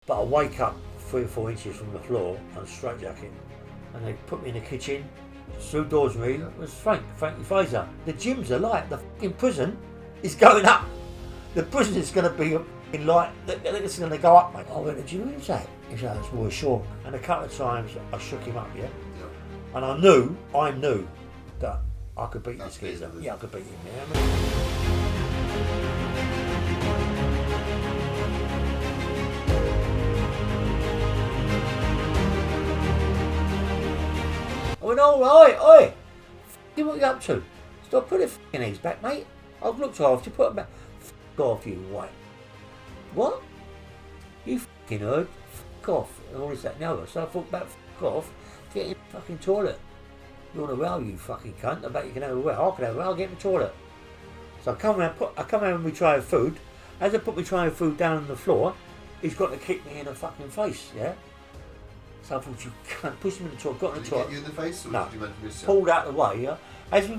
But I wake up 3 or 4 inches from the floor on a straitjacket, and they put me in the kitchen. Through doors room was Frankie Fraser. The gyms are light. The fucking prison is going up. The prison is going to be in light. It's going to go up, mate. I went, did you really say? He said, it's more sure. And a couple of times I shook him up, and I knew that I could beat this geezer. Yeah, I could beat him. I went, oi, what are you up to? Stop putting f***ing eggs back, mate. I've looked after you, put them back. F*** off, you white. What? You f***ing heard? F*** off. And all this, that and the other. So I thought about f*** off, get in the fucking toilet. You want a row, you fucking cunt? I bet you can have a row. I can have a row, I'll get in the toilet. So I come around with my tray of food. As I put my tray of food down on the floor, he's got to kick me in the fucking face, yeah? So I thought, you can't push him in the toilet, got in the toilet. Did he get you in the face, or no, did you mention yourself? Pulled out of the way, yeah? As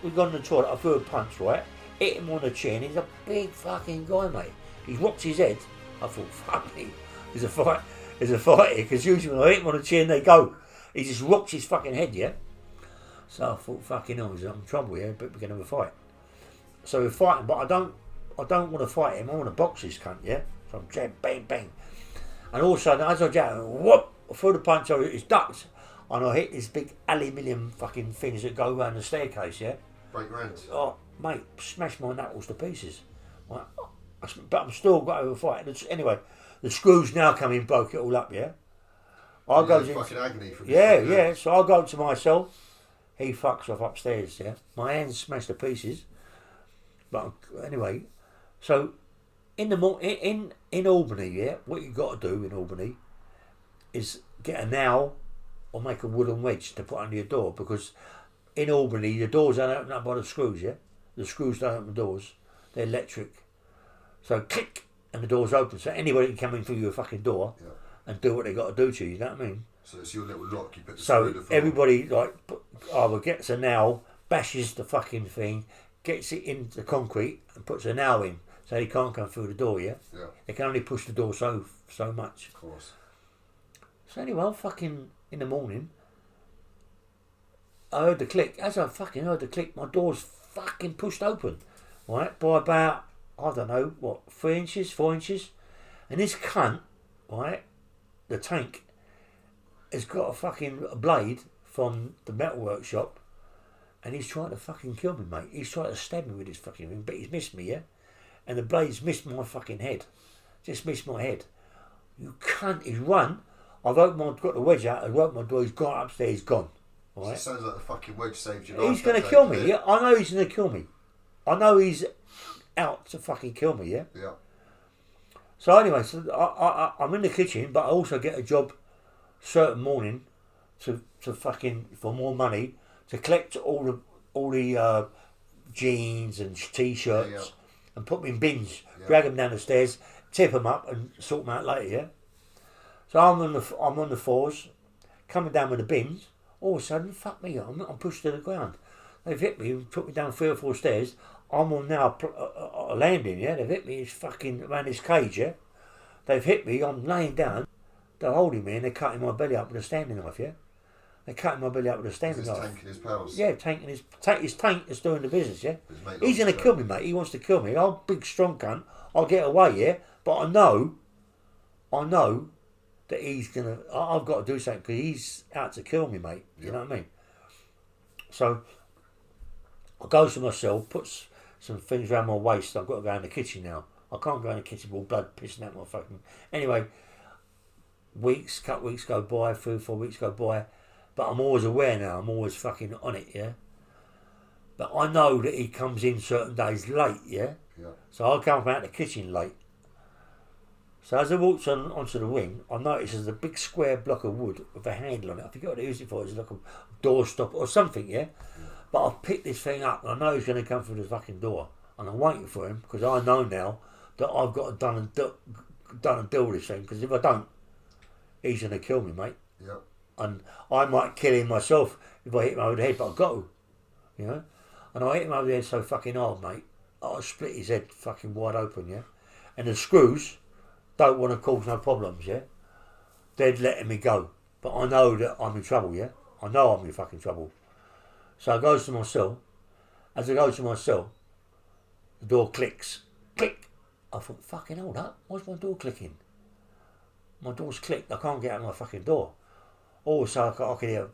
we got in the toilet, I threw a punch, right? Hit him on the chin. He's a big fucking guy, mate. He's rocked his head. I thought, fuck me. There's a fight here, because usually when I hit him on the chin, they go. He just rocks his fucking head, yeah? So I thought, fucking hell, I'm in trouble here, but we're going to have a fight. So we're fighting, but I don't want to fight him. I want to box this cunt, yeah? So I'm jab, bang, bang. And all of a sudden, as I jab, whoop, I threw the punch over his ducks, and I hit these big aluminium fucking things that go around the staircase, yeah? Break your hands. Oh, mate, smashed my knuckles to pieces. Right? But I'm still got over a fight. Anyway, the screws now come in, broke it all up, yeah? I go to fucking agony from yeah. So I go to my cell. He fucks off upstairs, yeah? My hands smashed to pieces. But anyway, so in Albany, yeah, what you got to do in Albany is get a nail or make a wooden wedge to put under your door, because in Albany the doors don't open up by the screws, yeah? The screws don't open the doors. They're electric. So click and the door's open. So anybody can come in through your fucking door and do what they got to do to you, you know what I mean? So it's your little lock, you put the screw in the floor. Everybody either gets a nail, bashes the fucking thing, gets it into the concrete and puts a nail in, so he can't come through the door, yeah? They can only push the door so much. Of course. So anyway, I'm fucking in the morning, I heard the click. As I fucking heard the click, my door's fucking pushed open, right, by about, I don't know, what, 3 inches, 4 inches? And this cunt, right, the tank, has got a fucking blade from the metal workshop, and he's trying to fucking kill me, mate. He's trying to stab me with his fucking thing, but he's missed me, yeah? And the blade's missed my fucking head. Just missed my head. You cunt, he's run. Got the wedge out, I've opened my door, he's gone upstairs, he's gone. Right? So it sounds like the fucking wedge saved your life. He's going to kill me, yeah? I know he's going to kill me. I know he's out to fucking kill me, yeah? Yeah. So anyway, I'm in the kitchen, but I also get a job certain morning to fucking, for more money, to collect all the jeans and t-shirts and put them in bins, drag them down the stairs, tip them up and sort them out later, yeah? So I'm on the floors, coming down with the bins. All of a sudden, fuck me, I'm pushed to the ground. They've hit me and put me down 3 or 4 stairs. I'm on now a landing, yeah? They've hit me fucking around this cage, yeah? They've hit me, I'm laying down. They're holding me and they're cutting my belly up with a standing knife, yeah? They're cutting my belly up with a standing knife. Tanking his pals? Yeah, his tank is doing the business, yeah? He's going to kill me, mate. He wants to kill me. I'm a big, strong cunt. I'll get away, yeah? But I know that he's going to... I've got to do something because he's out to kill me, mate. You know what I mean? So I go to my cell, puts some things around my waist. I've got to go in the kitchen now. I can't go in the kitchen with all blood pissing out my fucking... Anyway, weeks go by, 3 or 4 weeks go by. But I'm always aware now. I'm always fucking on it, yeah? But I know that he comes in certain days late, yeah? Yeah. So I'll come out the kitchen late. So as I walked onto the wing, I noticed there's a big square block of wood with a handle on it. I forget what they used it for. It's like a doorstop or something, yeah? But I've picked this thing up and I know he's going to come through the fucking door. And I'm waiting for him because I know now that I've got to done and deal with this thing. Because if I don't, he's going to kill me, mate. Yeah. And I might kill him myself if I hit him over the head, but I've got to, you know? And I hit him over the head so fucking hard, mate. I split his head fucking wide open, yeah? And the screws don't want to cause no problems, yeah, they're letting me go. But I know that I'm in trouble, yeah? I know I'm in fucking trouble. So I go to my cell. As I go to my cell, the door clicks. Click! I thought, fucking hold up, why's my door clicking? My door's clicked, I can't get out of my fucking door. All of a sudden I can hear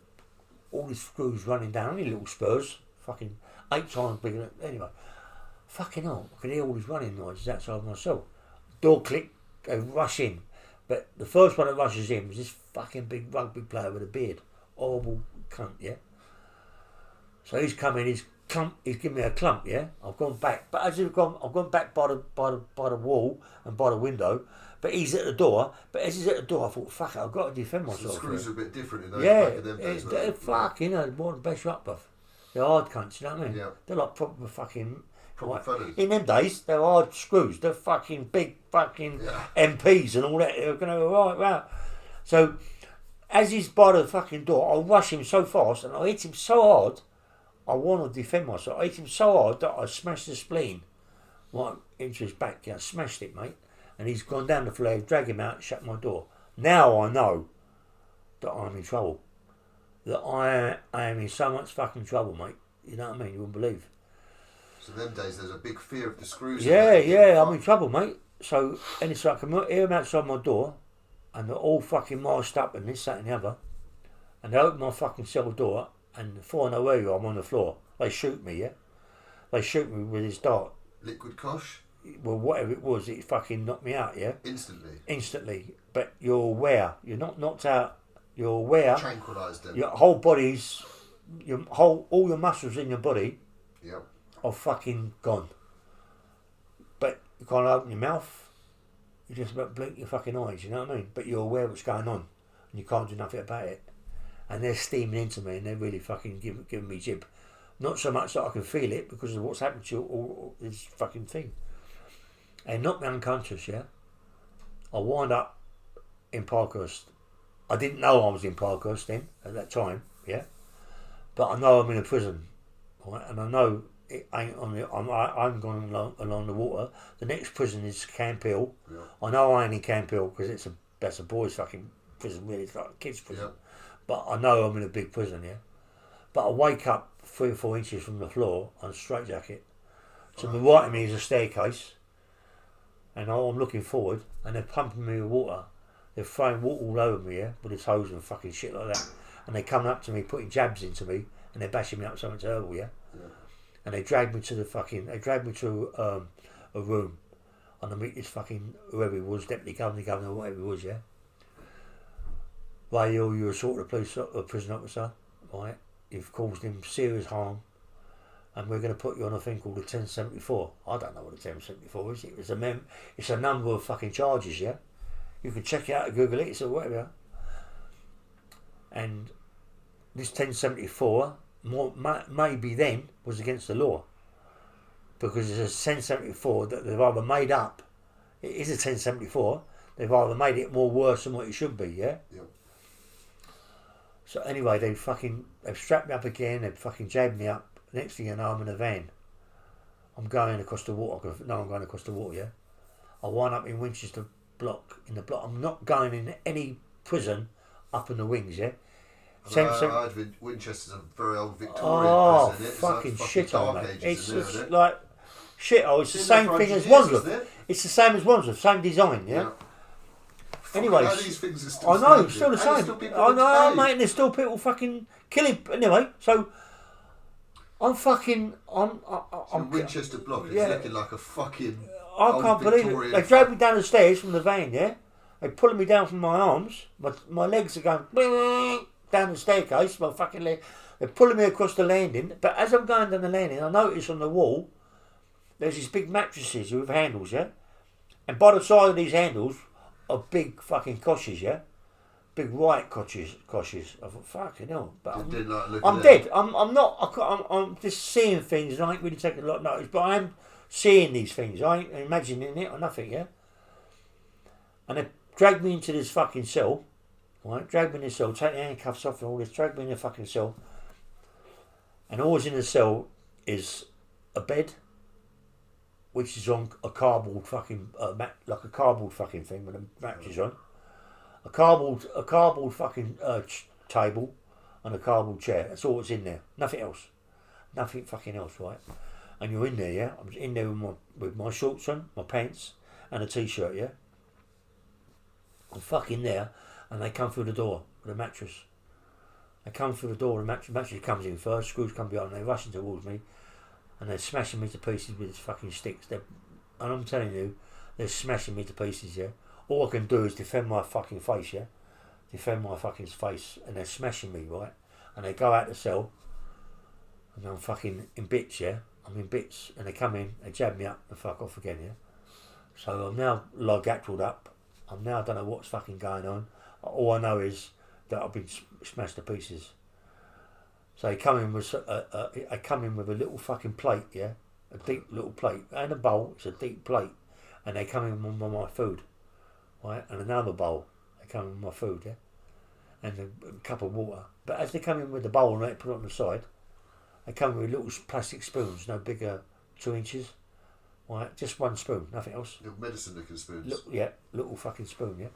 all these screws running down, only little spurs, fucking 8 times bigger. Anyway, fucking hell, I can hear all these running noises outside my cell. Door click, they rush in. But the first one that rushes in was this fucking big rugby player with a beard. Horrible cunt, yeah? So he's come in, he's given me a clump, yeah? I've gone back. But as I've gone back by the wall and by the window. But he's at the door. But as he's at the door, I thought, fuck it, I've got to defend myself. The screws are a bit different in those yeah, back of them days. They're fucking, more than best up buff. They're hard cunts, you know what I mean? Yeah. They're like proper fucking... Fellas. In them days, they're hard screws. They're fucking big fucking MPs and all that. They're going to go right. So, as he's by the fucking door, I rush him so fast and I hit him so hard, I want to defend myself. I hit him so hard that I smashed the spleen right into his back. I smashed it, mate. And he's gone down the floor, drag him out, shut my door. Now I know that I'm in trouble. That I am in so much fucking trouble, mate. You know what I mean? You wouldn't believe. So them days, there's a big fear of the screws. Yeah, I'm in trouble, mate. So, and it's like I can hear them outside my door, and they're all fucking masked up and this, that and the other. And they open my fucking cell door, and before I know where you are, I'm on the floor. They shoot me, yeah? They shoot me with this dart. Liquid cosh? Well, whatever it was, it fucking knocked me out, yeah? Instantly. But you're aware. You're not knocked out. You're aware. Tranquilised then. Your whole body's... all your muscles in your body... Yep. Are fucking gone. But you can't open your mouth. You just about blink your fucking eyes, you know what I mean? But you're aware of what's going on. And you can't do nothing about it. And they're steaming into me and they're really fucking giving me jib. Not so much that I can feel it because of what's happened to all this fucking thing. And knocked me unconscious, yeah? I wound up in Parkhurst. I didn't know I was in Parkhurst then, at that time, yeah? But I know I'm in a prison. Right? And I know it ain't on the. I'm going along the water. The next prison is Camp Hill. Yeah. I know I ain't in Camp Hill because that's a boys' fucking prison. Really, it's like a kids' prison. Yeah. But I know I'm in a big prison, yeah. But I wake up 3 or 4 inches from the floor on a straitjacket. To the right of me is a staircase, and I'm looking forward, and they're pumping me with water. They're throwing water all over me, yeah, with this hose and fucking shit like that. And they're coming up to me, putting jabs into me, and they're bashing me up something terrible, yeah. And they dragged me to a room, and I meet this fucking, whoever he was, deputy governor, whatever he was, yeah. Ray, you're a sort of prison officer, right? You've caused him serious harm, and we're going to put you on a thing called the 1074. I don't know what the 1074 is. It's a number of fucking charges, yeah. You can check it out, Google it, or whatever. And this 1074. Maybe then was against the law because it's a 1074 that they've either made up. It is a 1074. They've either made it more worse than what it should be. Yeah. Yep. So anyway, they've strapped me up again. They've fucking jabbed me up. Next thing you know, I'm in a van. I'm going across the water. I'm going across the water. Yeah. I wind up in Winchester block. In the block, I'm not going in any prison up in the wings. Yeah. Winchester's a very old Victorian prison. Fucking shithole, mate. It's it? like shithole. It's the same thing as Wandsworth. It's the same as Wandsworth, same design, yeah? Anyway, these things are still I know, it's still the same. I know, mate, and there's still people fucking killing. Anyway, so I'm Winchester block is looking like a fucking. I can't believe it. They dragged me down the stairs from the van, yeah? They're pulling me down from my arms. My legs are going down the staircase, my fucking leg. They're pulling me across the landing, but as I'm going down the landing, I notice on the wall there's these big mattresses with handles, yeah? And by the side of these handles are big fucking coshes, yeah? Big white coshes. I thought, fucking hell. But I'm dead. I'm just seeing things and I ain't really taking a lot of notice, but I am seeing these things. I ain't imagining it or nothing, yeah? And they dragged me into this fucking cell. Right, drag me in the cell, take the handcuffs off and all this, drag me in the fucking cell. And always in the cell is a bed, which is on a cardboard fucking like a cardboard fucking thing with a mattress on. A cardboard fucking table and a cardboard chair. That's all that's in there. Nothing else. Nothing fucking else, right? And you're in there, yeah? I'm in there with my shorts on, my pants, and a t-shirt, yeah? I'm fucking there, and they come through the door with a mattress. They come through the door, the mattress comes in first, screws come behind, they're rushing towards me, and they're smashing me to pieces with these fucking sticks. And I'm telling you, they're smashing me to pieces, yeah? All I can do is defend my fucking face, yeah? Defend my fucking face, and they're smashing me, right? And they go out the cell, and I'm fucking in bits, yeah? I'm in bits, and they come in, they jab me up, and fuck off again, yeah? So I'm now log-gackled up. I don't know what's fucking going on. All I know is that I've been smashed to pieces. So they come in with a little fucking plate, yeah? A deep little plate. And a bowl, it's a deep plate. And they come in with my food, right? And another bowl. They come in with my food, yeah? And a cup of water. But as they come in with the bowl and they put it on the side, they come in with little plastic spoons, no bigger 2 inches. Right, just one spoon, nothing else. Little medicine looking spoons. Little fucking spoon, yeah.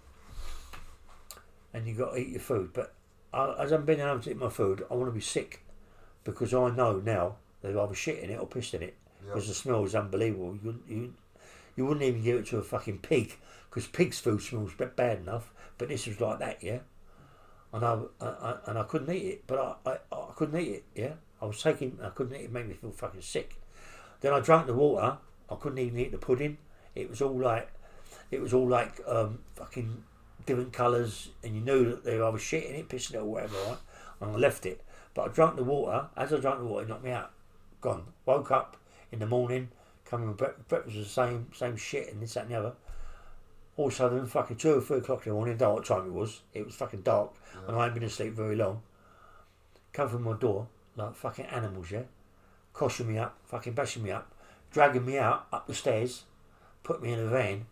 And you got to eat your food. But as I'm being able to eat my food, I want to be sick because I know now they've either shit in it or pissed in it because the smell is unbelievable. You wouldn't even give it to a fucking pig because pig's food smells bad enough. But this was like that, yeah. And I couldn't eat it, but I couldn't eat it, yeah. I couldn't eat it. It made me feel fucking sick. Then I drank the water. I couldn't even eat the pudding. It was all like fucking different colours, and you knew that they were either shit in it, pissing it, or whatever, right? And I left it. But I drank the water. As I drank the water, it knocked me out. Gone. Woke up in the morning, coming with breakfast was the same shit, and this, that, and the other. All of a sudden, fucking 2 or 3 o'clock in the morning, I don't know what time it was. It was fucking dark, and I hadn't been asleep very long. Come from my door like fucking animals, yeah, coshing me up, fucking bashing me up, dragging me out up the stairs, put me in a van,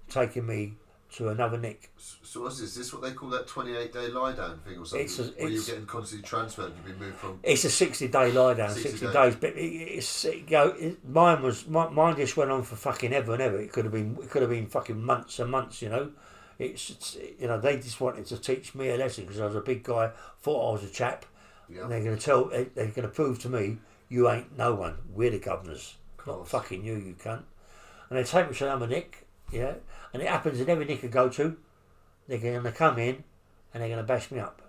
taking me to another nick. So what's this? Is this what they call that 28-day lie down thing or something? Where you're getting constantly transferred, you've been moved from. It's a 60-day lie down, 60 days. But mine just went on for fucking ever and ever. It could have been fucking months and months, you know. It's they just wanted to teach me a lesson because I was a big guy, thought I was a chap, and they're going to prove to me you ain't no one. We're the governors, not fucking you cunt. And they take me to another nick, yeah. And it happens in every nick I go to. They're going to come in and they're going to bash me up,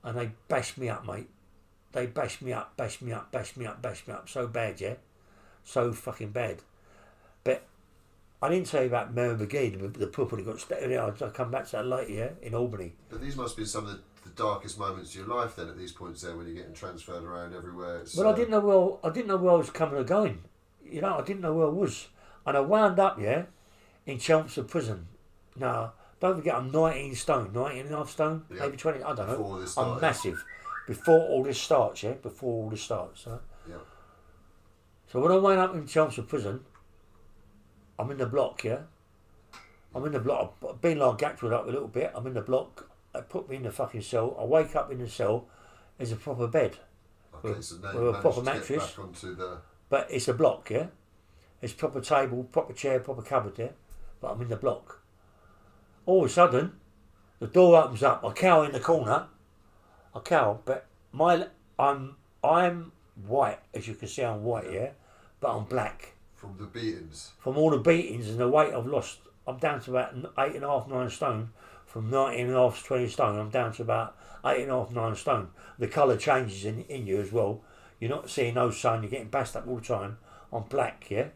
and they bash me up, mate. They bash me up so bad, yeah, so fucking bad. But I didn't say about Mary McGee, the property got I'll come back to that later, yeah, in Albany. But these must be some of the darkest moments of your life then, at these points there, when you're getting transferred around everywhere. Well, I didn't know where I was coming or going. You know, I didn't know where I was, and I wound up, yeah, in Chelmsford prison. Now, don't forget, I'm 19 and a half stone, maybe 20. I don't know. I'm massive. Before all this starts, yeah. Before all this starts, right? Yeah. So when I wound up in Chelmsford prison, I'm in the block, yeah. I'm in the block. I've been like gacked up a little bit. I'm in the block. They put me in the fucking cell. I wake up in the cell. There's a proper bed. Okay, so now with a proper mattress. Back onto the... But it's a block, yeah. There's proper table, proper chair, proper cupboard there. But I'm in the block. All of a sudden, the door opens up. I cower in the corner. I cower, but I'm white, as you can see. I'm white, yeah. But I'm black. From the beatings. From all the beatings and the weight I've lost, I'm down to about 8.5, 9 stone. From 19.5 to 20 stone, I'm down to about 8.5, 9 stone. The colour changes in you as well. You're not seeing no sun. You're getting bashed up all the time. I'm black, yeah.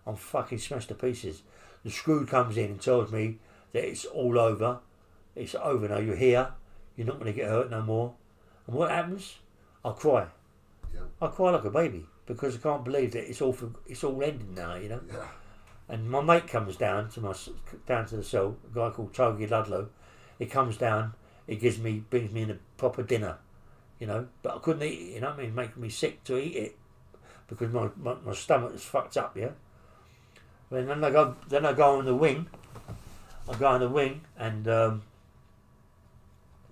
I'm fucking smashed to pieces. The screw comes in and tells me that it's all over. It's over now. You're here. You're not going to get hurt no more. And what happens? I cry. Yeah. I cry like a baby because I can't believe that it's all ending now, you know. Yeah. And my mate comes down to the cell, a guy called Togi Ludlow. He comes down, brings me in a proper dinner, you know. But I couldn't eat it, you know what I mean, making me sick to eat it because my stomach was fucked up, yeah. And then I go on the wing. I go on the wing, and the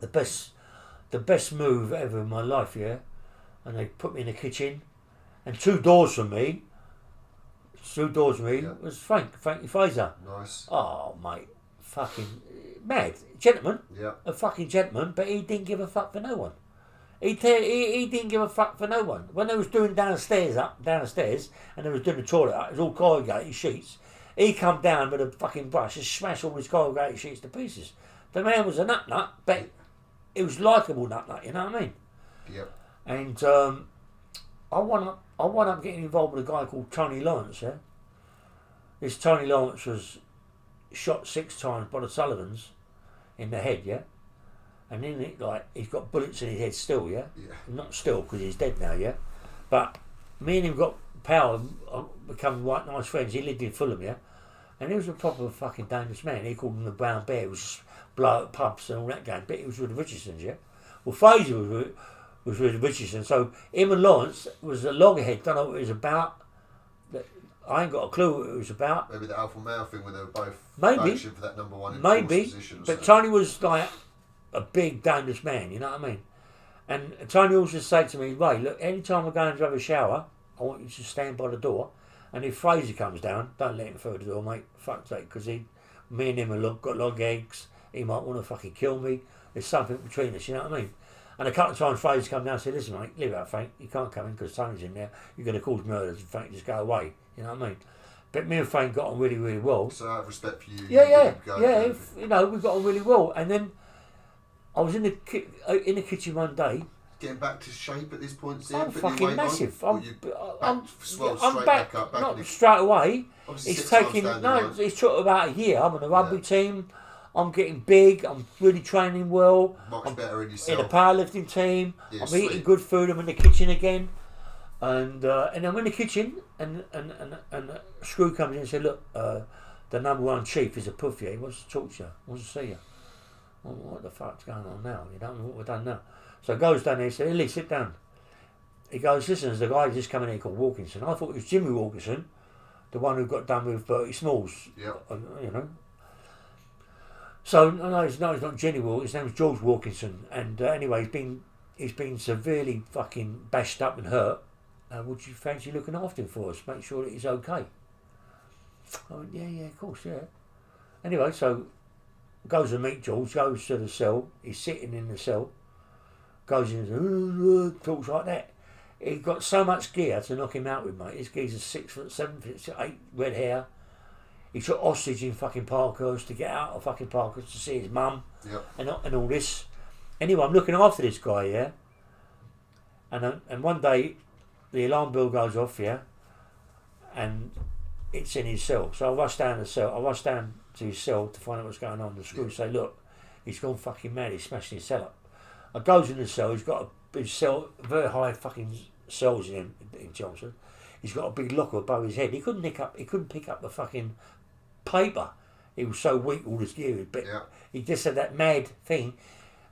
best move ever in my life, yeah. And they put me in the kitchen, and 2 doors from me, Through doors with me was Frankie Fraser. Nice. Oh, mate. Fucking mad. Gentleman. Yeah. A fucking gentleman, but he didn't give a fuck for no one. He didn't give a fuck for no one. When they was doing down the stairs, and they was doing the toilet, it was all corrugated sheets. He come down with a fucking brush and smashed all his corrugated sheets to pieces. The man was a nut, but it was likeable nut, you know what I mean? Yep. And I wound up getting involved with a guy called Tony Lawrence, yeah? This Tony Lawrence was shot 6 times by the Sullivans in the head, yeah? And then he's got bullets in his head still, yeah? Yeah. Not still, because he's dead now, yeah? But me and him got power, become right nice friends. He lived in Fulham, yeah? And he was a proper fucking dangerous man. He called him the Brown Bear. He was blow up pubs and all that game. But he was with the Richardsons, yeah? Well, Fraser was with the Richardsons. So him and Lawrence was a loggerhead. Don't know what it was about. I ain't got a clue what it was about. Maybe the alpha male thing where they were both maybe for that number one position. But Tony was like a big dangerous man, you know what I mean? And Tony also said to me, Ray, look, anytime we're going to have a shower, I want you to stand by the door. And if Fraser comes down, don't let him through the door, mate. Fuck that, because me and him have got log eggs. He might want to fucking kill me. There's something between us, you know what I mean? And a couple of times Fraser come down and said, listen, mate, leave out, Frank. You can't come in because Tony's in there. You're going to cause murders. Frank, just go away. You know what I mean? But me and Frank got on really, really well. So out of respect for you, yeah. You know, we got on really well. And then I was in the kitchen one day. Getting back to shape at this point, Steve? I'm fucking massive. I'm back up. Not straight away. It's taking it's took about a year. I'm on the rugby team. I'm getting big. I'm really training well. Much better in yourself. In the powerlifting team. Yeah, I'm eating good food. I'm in the kitchen again. And I'm in the kitchen, and Screw comes in and said, look, the number one chief is a puff here. He wants to talk to you. He wants to see you. Well, what the fuck's going on now? You don't know what we've done now. So he goes down there and said, Illy, sit down. He goes, listen, there's a guy just coming in called Wilkinson. I thought it was Jimmy Wilkinson, the one who got done with Bertie Smalls. Yeah. You know. So no, it's not Jenny Wilkinson. His name's George Wilkinson. And anyway, he's been severely fucking bashed up and hurt. Would you fancy looking after him for us? Make sure that he's okay. I went, yeah, of course, yeah. Anyway, so goes to meet George, goes to the cell. He's sitting in the cell. Goes in and talks like that. He got so much gear to knock him out with, mate. This geezer's 6 foot, 7 foot, 8, red hair. He took hostage in fucking Parkhurst to get out of fucking Parkhurst to see his mum. Yep. And all this. Anyway, I'm looking after this guy, yeah. And one day the alarm bell goes off, yeah, and it's in his cell. So I rush down to his cell to find out what's going on. The Screw say, look, he's gone fucking mad. He's smashing his cell up. I goes in the cell. He's got a cell, very high fucking cells in Johnson. He's got a big locker above his head. He couldn't pick up the fucking paper. He was so weak, all his gear. But he just had that mad thing.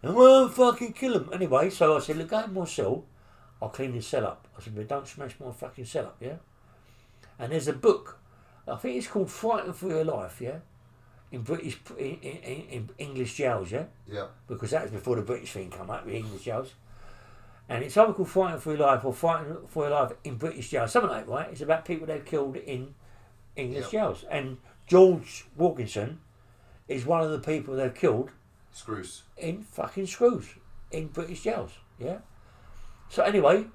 And I won't fucking kill him. Anyway, so I said, look, go in my cell. I'll clean his cell up. I said, but don't smash my fucking cell up, yeah? And there's a book. I think it's called Frightened for Your Life, yeah? In English jails, yeah? Yeah. Because that was before the British thing come up with English jails. And it's either called Frightened for Your Life or Frightened for Your Life in British jails. Something like that, right? It's about people they've killed in English jails. And George Wilkinson is one of the people they've killed. Screws. In fucking Screws. In British jails, yeah? So anyway,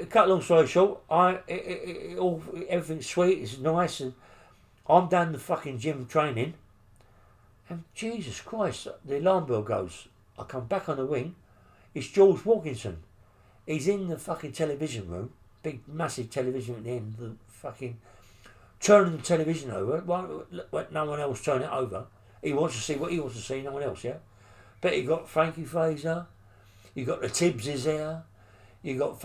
cut long story short, everything's sweet, it's nice, and I'm down the fucking gym training, and Jesus Christ, the alarm bell goes. I come back on the wing, it's George Wilkinson. He's in the fucking television room, big massive television at the end, the fucking turning the television over. No one else turn it over. He wants to see what he wants to see, no one else, yeah. But he got Frankie Fraser, you got the Tibbses there. You got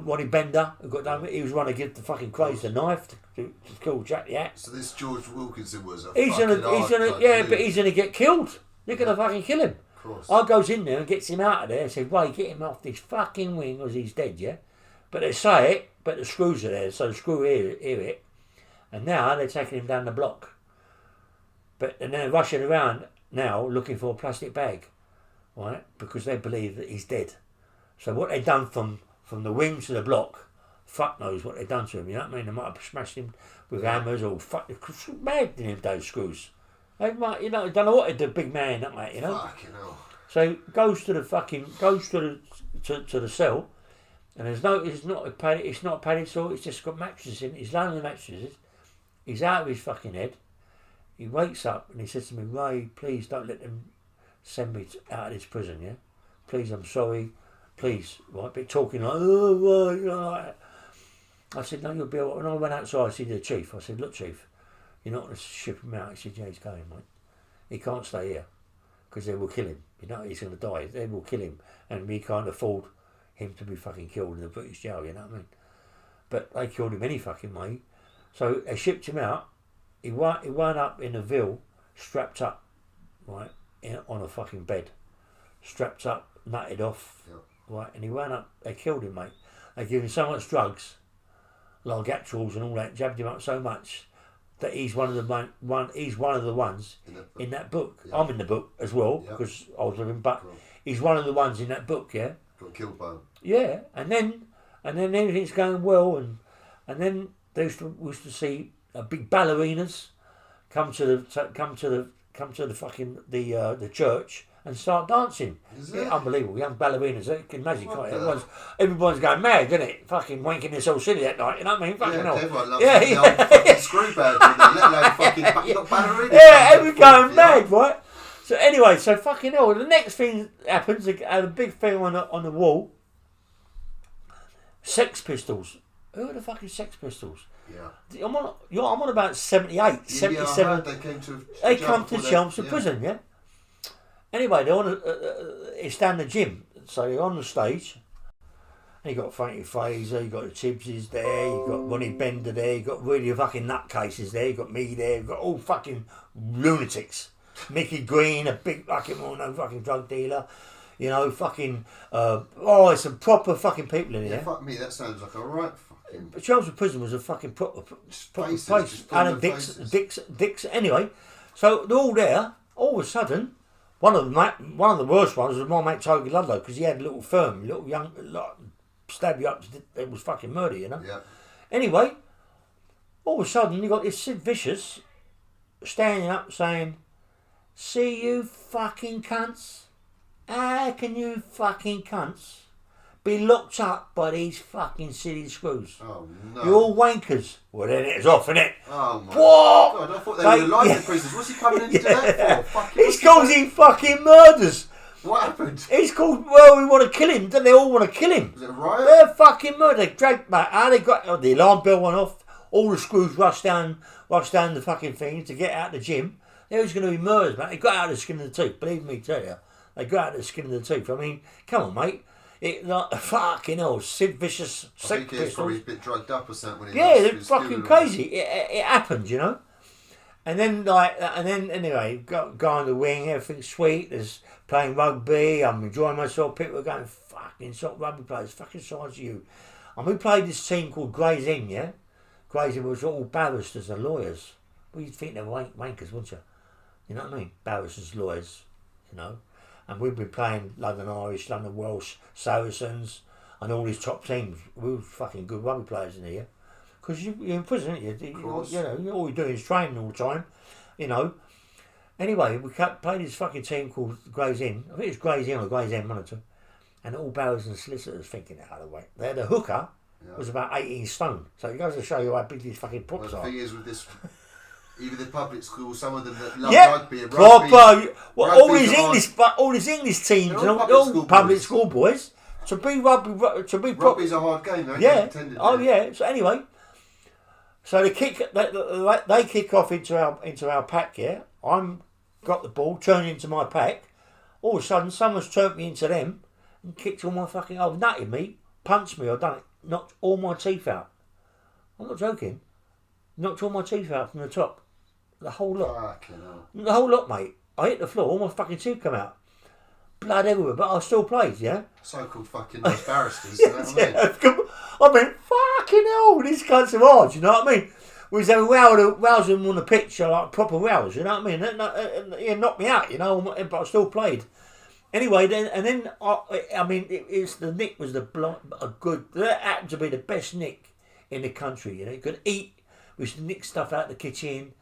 Ronnie Bender, who got done. He was trying to give the fucking craze the knife to kill Jack the Axe. So this George Wilkinson was a he's gonna get killed. They're gonna fucking kill him. Of course. I goes in there and gets him out of there and said, Ray, get him off this fucking wing because he's dead, yeah? But they say it, but the Screws are there, so the Screw hear it. And now they're taking him down the block. And they're rushing around now looking for a plastic bag. Right, because they believe that he's dead. So what they've done from the wing to the block, fuck knows what they've done to him, you know what I mean? They might have smashed him with hammers or fuck, mad in them those screws. They might, you know, don't know what the big man, that mate, you know. Fucking hell. So goes to the cell, and it's not a padded cell. It's just got mattresses in it. He's laying on the mattresses. He's out of his fucking head. He wakes up and he says to me, "Ray, please don't let them send me out of this prison, yeah? Please, I'm sorry. Please." Right, but talking like, "Oh, right, you know, like that." I said, "No, you'll be all right." When I went outside, I said to the chief, I said, "Look, chief, you're not going to ship him out." He said, "Yeah, he's going, mate. He can't stay here because they will kill him. You know, he's going to die. They will kill him, and we can't afford him to be fucking killed in the British jail, you know what I mean?" But they killed him any fucking way. So they shipped him out. He wound up in a ville, strapped up, right, on a fucking bed. Strapped up, nutted off, right, and he wound up, they killed him, mate. They gave him so much drugs, Largactuals and all that, jabbed him up so much that he's one of the ones in that book. Yeah. I'm in the book as well because I was with him, but he's one of the ones in that book. Yeah, got killed by him. Yeah, and then everything's going well, and then we used to see big ballerinas come to the fucking the church and start dancing. Yeah, unbelievable, young ballerinas. You can imagine, everyone's going mad, isn't it? Fucking wanking themselves silly that night. You know what I mean? Fucking hell. Everyone loves the old fucking screw bags, let alone fucking ballerinas. Yeah, everyone's going mad, right? So anyway, fucking hell. The next thing happens, a big thing on the wall. Sex Pistols. Who are the fucking Sex Pistols? Yeah. I'm on about 78, 77. They come to Chelmsford prison, yeah? Anyway, it's down the gym. So you're on the stage. And you got Frankie Fraser, you got the Tibbses there, you got Ronnie Bender there, you got really fucking nutcases there, you got me there, you got all fucking lunatics. Mickey Green, a big fucking fucking drug dealer. You know, fucking it's some proper fucking people in here. Yeah, fuck me, that sounds like a right fucking. But Chelmsford Prison was a fucking proper place. Alan Dix. Anyway, so they're all there. All of a sudden, one of the worst ones was my mate Toby Ludlow because he had a little firm, stab you up. It was fucking murder, you know. Yeah. Anyway, all of a sudden you got this Sid Vicious standing up saying, "See you fucking cunts. How can you fucking cunts be locked up by these fucking silly screws? Oh no. You're all wankers." Well, then it's off, innit? Oh my what? God, I thought they were like the prisoners. What's he coming in to do that for? It's causing fucking murders. What happened? It's called, well, we want to kill him. Don't they all want to kill him? Was it a riot? They're fucking murder. They dragged, mate. How they got, the alarm bell went off. All the screws rushed down the fucking thing to get out the gym. There was going to be murders, mate. They got out of the skin of the teeth. Believe me, tell you. They got out of the skin of the teeth. I mean, come on, mate. Fucking hell, Sid Vicious. I think he was probably a bit drugged up or something. They're fucking crazy. It happened, you know. And then anyway, go on the wing. Everything's sweet. There's playing rugby. I'm enjoying myself. People are going fucking sort rugby players, fucking size of you. And we played this team called Gray's Inn, yeah. Gray's Inn was all barristers and lawyers. Well, you'd think they were wankers, wouldn't you? You know what I mean? Barristers, lawyers, you know. And we've been playing London Irish, London Welsh, Saracens, and all these top teams. We were fucking good rugby players in here. Because you're in prison, aren't you? You know, all you're doing is training all the time, you know. Anyway, we played this fucking team called Gray's Inn. I think it was Gray's Inn or Gray's Inn, one or two. And all barristers and solicitors thinking out of the way. They had a hooker, was about 18 stone. So it goes to show you how big these fucking props are. The thing is with this, even the public schools, some of them that love rugby and rugby. All these English teams, all public school boys, to be rugby's a hard game, though. Yeah. Yeah. So anyway, so they kick off into our pack. Yeah, I'm got the ball, turned into my pack. All of a sudden, someone's turned me into them and kicked all my fucking. Nutted me, punched me. I've done it. Knocked all my teeth out. I'm not joking. Knocked all my teeth out from the top. The whole lot. The whole lot, mate. I hit the floor, all my fucking teeth come out. Blood everywhere, but I still played, yeah? So-called fucking nice barristers, you know what I mean, fucking hell, these cunts are hard, you know what I mean? We was having rows them on the pitch, like proper rows, you know what I mean? It knocked me out, you know, but I still played. Anyway, then I mean, it's the nick was a good. That happened to be the best nick in the country. You know, you could eat. We used to nick stuff out the kitchen,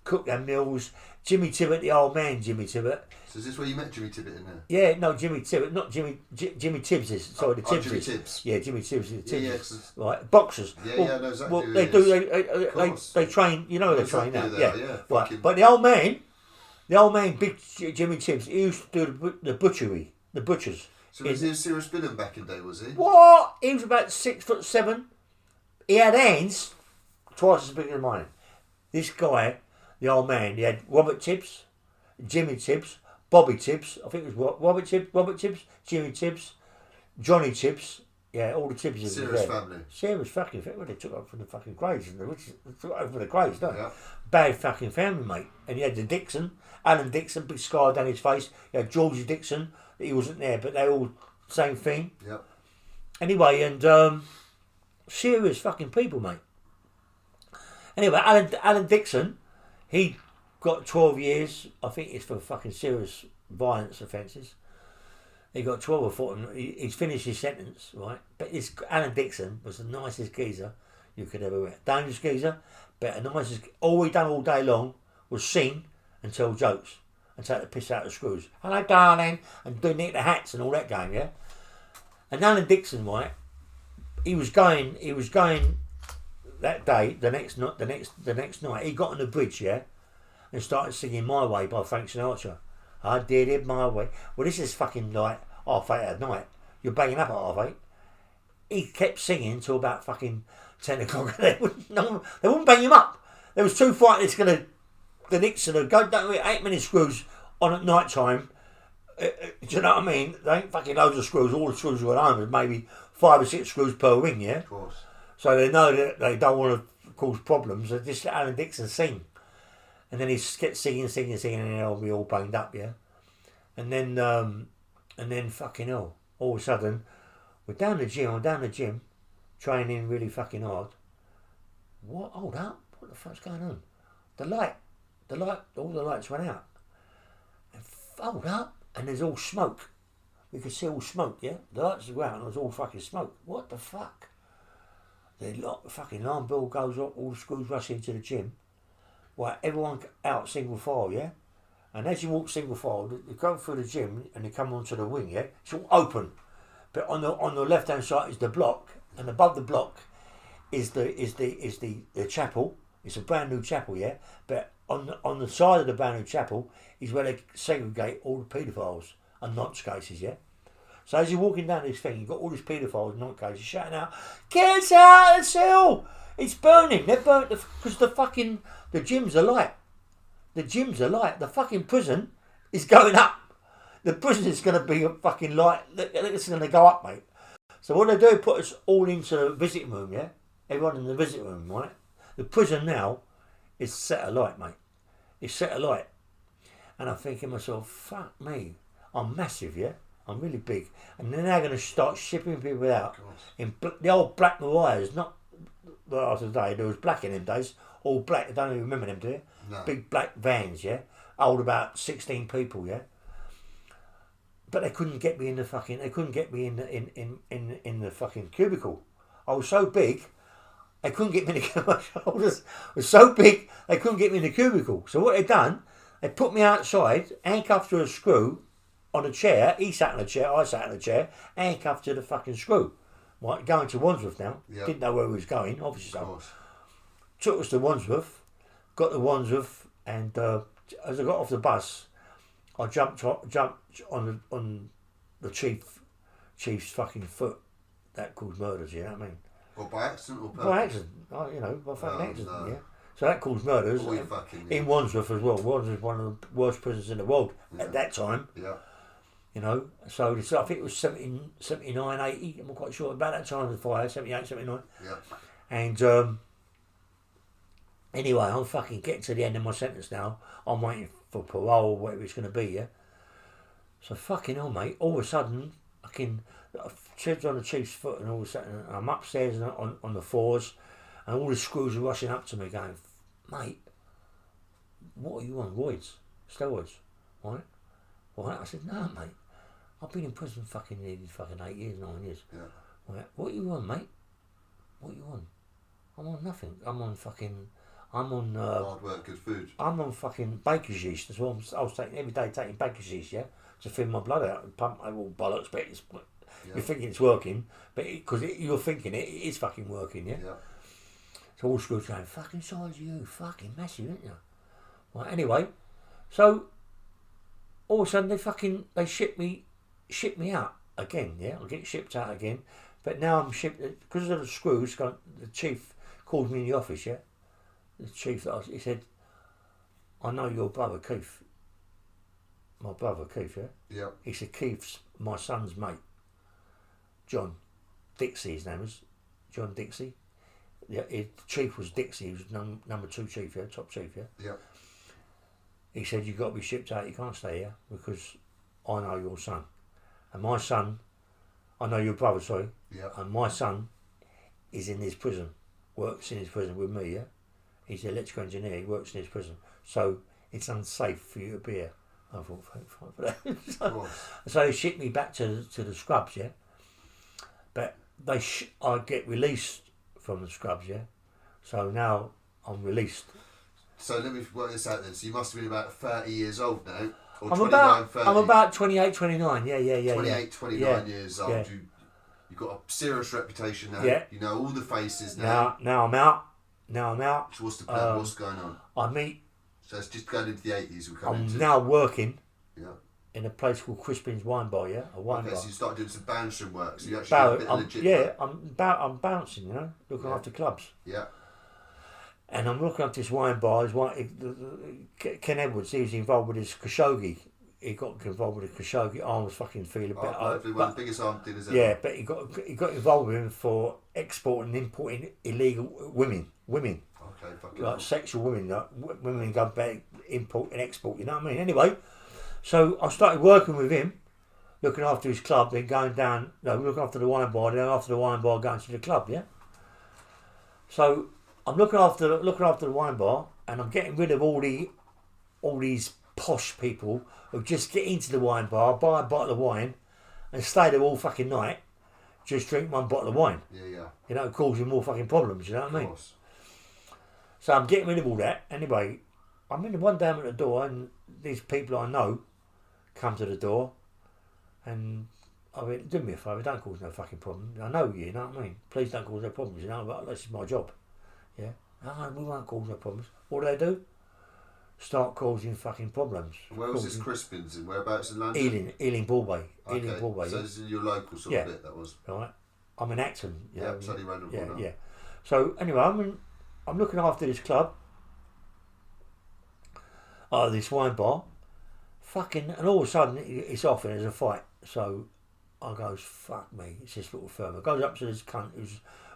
cook our meals. Jimmy Tibbet, the old man, Jimmy Tibbet. So is this where you met Jimmy Tibbet in there? Yeah, no, Jimmy Tibbet, not Jimmy. Jimmy Tibbs is. Sorry, the Tibbs. Jimmy Tibbs. Yeah, Jimmy Tibbs. The Tibbs. Yeah, right, boxers. Yeah, well, yeah, no, exactly. Well, they do. They train. You know, they train now. Yeah, right. But the old man, big Jimmy Tibbs, he used to do the butchers. So was he a serious villain back in the day? Was he? What? He was about 6'7". He had hands twice as big as mine. This guy, the old man, he had Robert Tibbs, Jimmy Tibbs, Bobby Tibbs. I think it was Robert Tibbs, Jimmy Tibbs, Johnny Tibbs. Yeah, all the Tibbs. Serious family. Serious fucking family. Well, they took up from the fucking graves. They took over from the graves, don't they? Yeah. Bad fucking family, mate. And he had the Dixon, Alan Dixon, big scar down his face. He had Georgie Dixon. He wasn't there, but they all same thing. Yeah. Anyway, and serious fucking people, mate. Anyway, Alan Dixon, he got 12 years. I think it's for fucking serious violence offences. He got 12 or 14. He's finished his sentence, right? But this Alan Dixon was the nicest geezer you could ever meet. Dangerous geezer, but the nicest. All he done all day long was sing and tell jokes and take the piss out of screws. Hello, darling, and do nick the hats and all that game, yeah. And Alan Dixon, right? He was going that day. The next night, he got on the bridge, yeah, and started singing "My Way" by Frank Sinatra. I did it my way. Well, this is fucking like 8:30 at night. You're banging up at 8:30. He kept singing till about fucking 10 o'clock. They wouldn't bang him up. There was too frightened. The Nixon would go down with 8 minute screws on at night time. Do you know what I mean? They ain't fucking loads of screws. All the screws were at home. There's maybe 5 or 6 screws per ring, yeah? Of course. So they know that they don't want to cause problems. They just let Alan Dixon sing. And then he gets singing, and then they'll be all banged up, yeah? And then fucking hell, all of a sudden, I'm down the gym, training really fucking hard. What? Hold up. What the fuck's going on? The light, all the lights went out. And hold up. And there's all smoke. We could see all smoke, yeah? The lights were out and there's all fucking smoke. What the fuck? The fucking alarm bell goes off, all the screws rush into the gym. Right, everyone out single file, yeah? And as you walk single file, you go through the gym and you come onto the wing, yeah? It's all open. But on the left hand side is the block, and above the block is the chapel. It's a brand new chapel, yeah? But on the side of the brand new chapel is where they segregate all the paedophiles and nutcases, yeah? So as you're walking down this thing, you've got all these paedophiles and nutcases shouting out, "Get out of the cell! It's burning!" They're burnt because the gyms are light. The gyms are light. The fucking prison is going up. The prison is going to be a fucking light. It's going to go up, mate. So what they do, put us all into the visiting room, yeah? Everyone in the visiting room, right? The prison now is set alight, mate. It's set alight. And I'm thinking to myself, fuck me. I'm massive, yeah? I'm really big. And then they're going to start shipping people out in the old black Mariahs, not the last day. There was black in them days. All black. I don't even remember them, do you? No. Big black vans, yeah? Hold about 16 people, yeah? But they couldn't get me in the fucking. They couldn't get me in the fucking cubicle. I was so big, they couldn't get me in the. My shoulders were so big, they couldn't get me in the cubicle. So what they done? They put me outside, handcuffed to a screw, on a chair. He sat in a chair, I sat in a chair, handcuffed to the fucking screw. Right, going to Wandsworth now. Yep. Didn't know where we was going, obviously. So. Took us to Wandsworth, got to Wandsworth, and as I got off the bus, I jumped on the chief's fucking foot. That caused murders, you know what I mean? Well, by accident or purpose? By accident, by fucking accident, yeah. So that caused murders in Wandsworth as well. Wandsworth was one of the worst prisons in the world at that time. Yeah. You know, so I think it was 79, 80, I'm not quite sure, about that time of the fire, 78, 79. Yeah. And anyway, I'm fucking getting to the end of my sentence now. I'm waiting for parole or whatever it's going to be, yeah? So fucking hell, mate, all of a sudden, treads on the chief's foot, and all of a sudden I'm upstairs on the floors, and all the screws are rushing up to me going, "Mate, what are you on? Roids? Steroids? Right? Right?" I said, "No, mate." I've been in prison fucking nearly fucking 8 years, 9 years. Yeah. Right, what you on, mate? What you on? I'm on nothing. I'm on hard work, good food. I'm on fucking baker's yeast as well. I was taking every day taking baker's yeast, yeah, to thin my blood out and pump all bollocks. But you're thinking it's working, but because you're thinking it is fucking working, yeah. Yeah. So all schools going fucking size of you, fucking massive, ain't you? Right. Anyway, so all of a sudden they ship me out again, yeah. I get shipped out again, but now I'm shipped because of the screws. The chief called me in the office, yeah. The chief, he said, I know your brother Keith. My brother Keith, yeah? Yeah. He said, Keith's my son's mate. John Dixie, his name was. John Dixie. Yeah, the chief was Dixie, he was number 2 chief, yeah, top chief, yeah? Yeah. He said, you've got to be shipped out, you can't stay here because I know your son. And my son, I know your brother, sorry. Yeah. And my son is in his prison, works in his prison with me, yeah? He's an electrical engineer, he works in his prison. So it's unsafe for you to be here. I thought, thank for that. So they shipped me back to the scrubs, yeah? But I get released from the scrubs, yeah? So now I'm released. So let me work this out then. So you must have been about 30 years old now. Or I'm 29, 30. I'm about 28, 29, yeah. 28, 29 years old. Yeah. You've got a serious reputation now. Yeah. You know all the faces now. Now I'm out. So what's the plan? What's going on? I meet. So it's just going into the 80s we're coming into. I'm now working. Yeah. In a place called Crispin's Wine Bar, yeah, a wine bar. So you started doing some bouncing work. So you actually got a bit of legit work. I'm bouncing, you know, looking after clubs. Yeah. And I'm looking after this wine bar. Ken Edwards, he was involved with his Khashoggi. He got involved with the Khashoggi. I was fucking feeling a bit. One of the biggest armed dealers ever. Yeah, but he got involved with him for exporting and importing illegal women. Okay, fucking like sexual women, like women go back, import and export. You know what I mean? Anyway, so I started working with him, looking after his club, then going down. No, looking after the wine bar, then after the wine bar, going to the club. Yeah. So I'm looking after the wine bar, and I'm getting rid of all these posh people who just get into the wine bar, buy a bottle of wine, and stay there all fucking night, just drink one bottle of wine. Yeah. You know, causing more fucking problems. You know what I mean? Of course. So I'm getting rid of all that. Anyway, I'm in one day I'm at the door, and these people I know come to the door, and I went, do me a favour, don't cause no fucking problem. I know you know what I mean? Please don't cause no problems, you know, but this is my job. Yeah? No, we won't cause no problems. What do? Start causing fucking problems. Where was this Crispin's in? Whereabouts in London? Ealing Ballway. Okay. Ealing Ballway. So this is in your local sort of bit, that was? Right. I'm in Acton. Yeah, totally random. Yeah. So anyway, I'm looking after this club. This wine bar. Fucking, and all of a sudden it's off and there's a fight. So I goes, fuck me, it's this little firm. I goes up to this cunt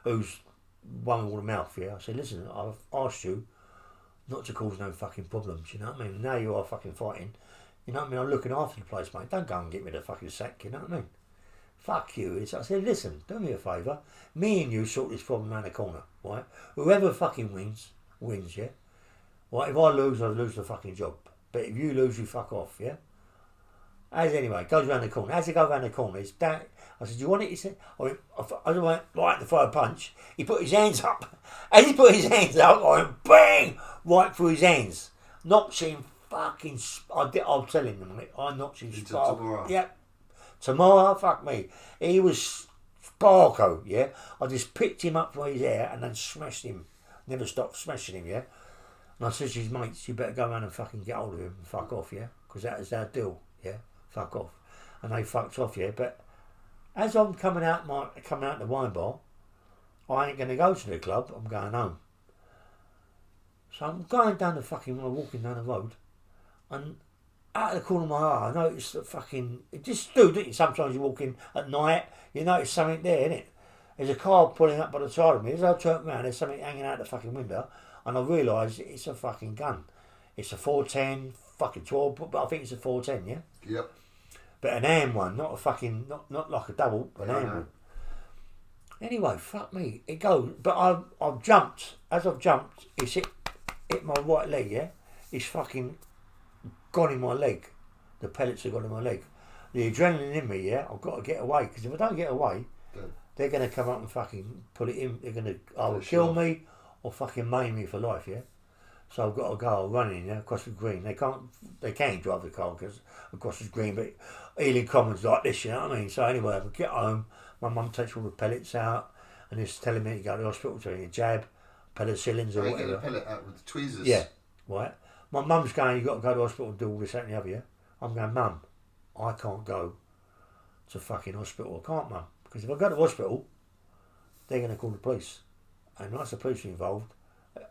who's one with all the mouth, yeah. I said, listen, I've asked you not to cause no fucking problems, you know what I mean? Now you are fucking fighting. You know what I mean? I'm looking after the place, mate. Don't go and get me the fucking sack, you know what I mean? Fuck you. I said, listen, do me a favour. Me and you sort this problem around the corner, right? Whoever fucking wins, yeah? Right? If I lose the fucking job. But if you lose, you fuck off, yeah? Anyway, it goes round the corner. As it goes round the corner, it's down. I said, do you want it? He said, I went right to throw a punch. He put his hands up. As he put his hands up, I went bang! Right through his hands. Knocked him fucking... I'll tell him, mate. I knocked him spark. Yep. Tomorrow, fuck me. He was sparko, yeah? I just picked him up by his hair and then smashed him. Never stopped smashing him, yeah? And I said to his mates, you better go around and fucking get hold of him and fuck off, yeah? Because that is our deal, yeah? Fuck off. And they fucked off, yeah? But as I'm coming out the wine bar, I ain't going to go to the club, I'm going home. So I'm going down I'm walking down the road, and out of the corner of my eye, I noticed that fucking, it just do, didn't you? Sometimes you're walking at night, you notice something there, innit? There's a car pulling up by the side of me. As I turn around, there's something hanging out the fucking window, and I realise it's a fucking gun. It's a 410, fucking 12, but I think it's a 410, yeah? Yep. But an AM one, not a fucking, not like a double, an AM one. Anyway, fuck me, it goes. But I've jumped. As I've jumped, it's hit my right leg, yeah? It's fucking gone in my leg. The pellets have gone in my leg. the adrenaline in me, yeah, I've got to get away, because if I don't get away, Good. they're going to come up and fucking put it in. They're going to either kill me or fucking maim me for life, yeah. So I've got to go running, yeah, across the green. They can't drive the car because across the green, but Ealing Commons like this, you know what I mean. So anyway, I get home, my mum takes all the pellets out, and is telling me to go to the hospital to get a jab, penicillins or whatever. Get a pellet out with the tweezers. Yeah, right. My mum's going, you've got to go to the hospital and do all this, that and the other, yeah? I'm going, Mum, I can't go to fucking hospital. I can't, Mum. Because if I go to hospital, they're going to call the police. And once the police are involved,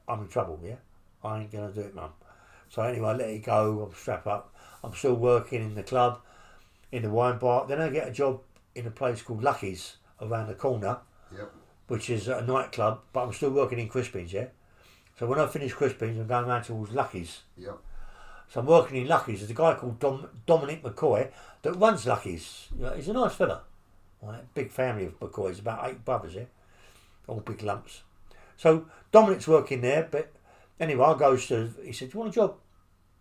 I'm in trouble, yeah? I ain't going to do it, Mum. So anyway, I let it go, I'm strapped up. I'm still working in the club, in the wine bar. Then I get a job in a place called Lucky's around the corner, which is a nightclub, but I'm still working in Crispins, yeah? So when I finish Crispins, I'm going around towards Lucky's. Yep. So I'm working in Lucky's. There's a guy called Dominic McCoy that runs Lucky's. You know, he's a nice fella. Right? Big family of McCoys, about 8 brothers here. All big lumps. So Dominic's working there, but anyway, he said, do you want a job?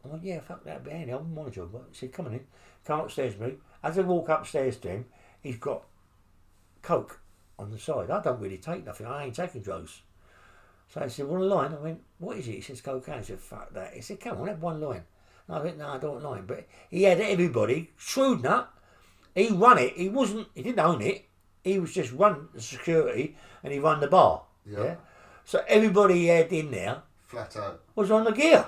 I went, yeah, fuck that, behind I wouldn't want a job. He said, come on in. Come upstairs with me. As I walk upstairs to him, he's got Coke on the side. I don't really take nothing. I ain't taking drugs. So he said, want a line? I went, what is it? He says, cocaine. I said, fuck that. He said, come on, have one line. And I went, no, I don't want a line. But he had everybody, shrewd nut. He run it. He didn't own it. He was just run the security and he run the bar. Yeah. So everybody he had in there flat out was on the gear.